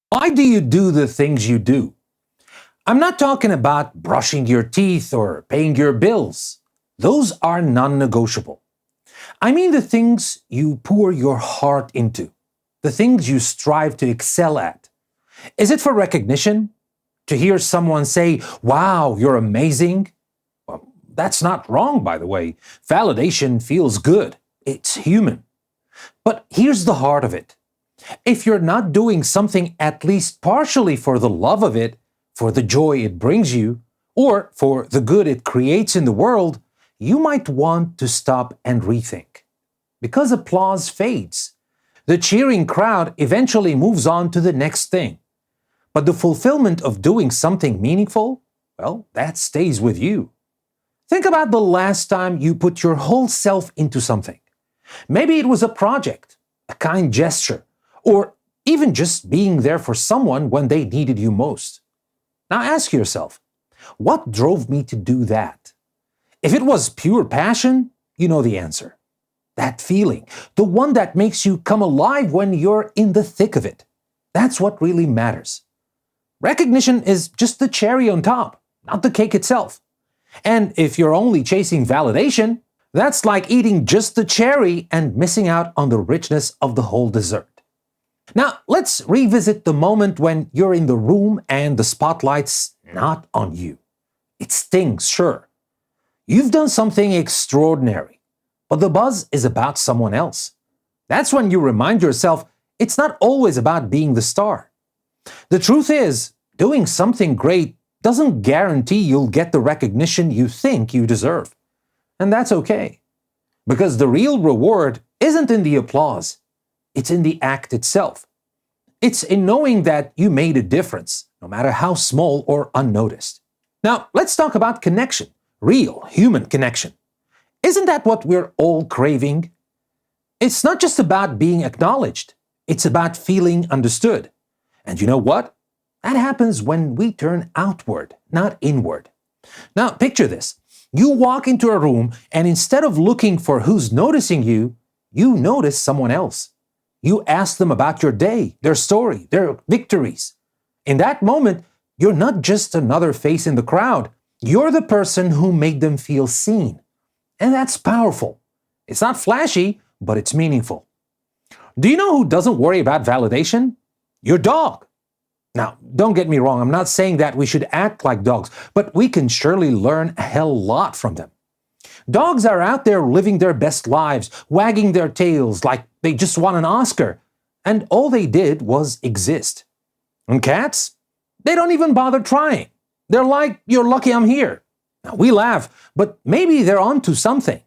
Why do you do the things you do? I'm not talking about brushing your teeth or paying your bills. Those are non-negotiable. I mean the things you pour your heart into, the things you strive to excel at. Is it for recognition? To hear someone say, "Wow, you're amazing"? Well, that's not wrong, by the way. Validation feels good. It's human. But here's the heart of it. If you're not doing something at least partially for the love of it, for the joy it brings you, or for the good it creates in the world, you might want to stop and rethink. Because applause fades. The cheering crowd eventually moves on to the next thing. But the fulfillment of doing something meaningful, well, that stays with you. Think about the last time you put your whole self into something. Maybe it was a project, a kind gesture, or even just being there for someone when they needed you most. Now ask yourself, what drove me to do that? If it was pure passion, you know the answer. That feeling, the one that makes you come alive when you're in the thick of it. That's what really matters. Recognition is just the cherry on top, not the cake itself. And if you're only chasing validation, that's like eating just the cherry and missing out on the richness of the whole dessert. Now, let's revisit the moment when you're in the room and the spotlight's not on you. It stings, sure. You've done something extraordinary, but the buzz is about someone else. That's when you remind yourself it's not always about being the star. The truth is, doing something great doesn't guarantee you'll get the recognition you think you deserve. And that's okay. Because the real reward isn't in the applause. It's in the act itself. It's in knowing that you made a difference, no matter how small or unnoticed. Now, let's talk about connection. Real, human connection. Isn't that what we're all craving? It's not just about being acknowledged. It's about feeling understood. And you know what? That happens when we turn outward, not inward. Now, picture this. You walk into a room, and instead of looking for who's noticing you, you notice someone else. You ask them about your day, their story, their victories. In that moment, you're not just another face in the crowd. You're the person who made them feel seen. And that's powerful. It's not flashy, but it's meaningful. Do you know who doesn't worry about validation? Your dog. Now, don't get me wrong, I'm not saying that we should act like dogs, but we can surely learn a hell lot from them. Dogs are out there living their best lives, wagging their tails like they just won an Oscar, and all they did was exist. And cats? They don't even bother trying. They're like, "You're lucky I'm here." Now, we laugh, but maybe they're onto something.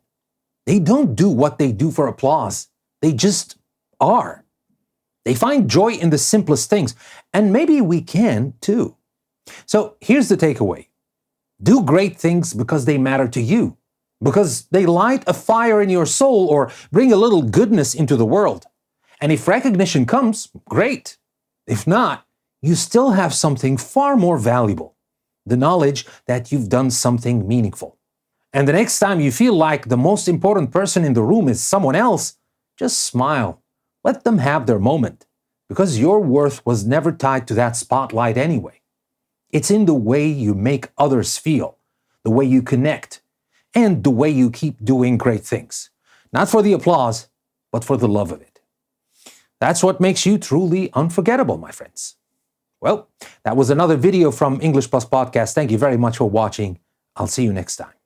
They don't do what they do for applause. They just are. They find joy in the simplest things, and maybe we can too. So here's the takeaway. Do great things because they matter to you, because they light a fire in your soul or bring a little goodness into the world. And if recognition comes, great. If not, you still have something far more valuable, the knowledge that you've done something meaningful. And the next time you feel like the most important person in the room is someone else, just smile. Let them have their moment, because your worth was never tied to that spotlight anyway. It's in the way you make others feel, the way you connect, and the way you keep doing great things. Not for the applause, but for the love of it. That's what makes you truly unforgettable, my friends. Well, that was another video from English Plus Podcast. Thank you very much for watching. I'll see you next time.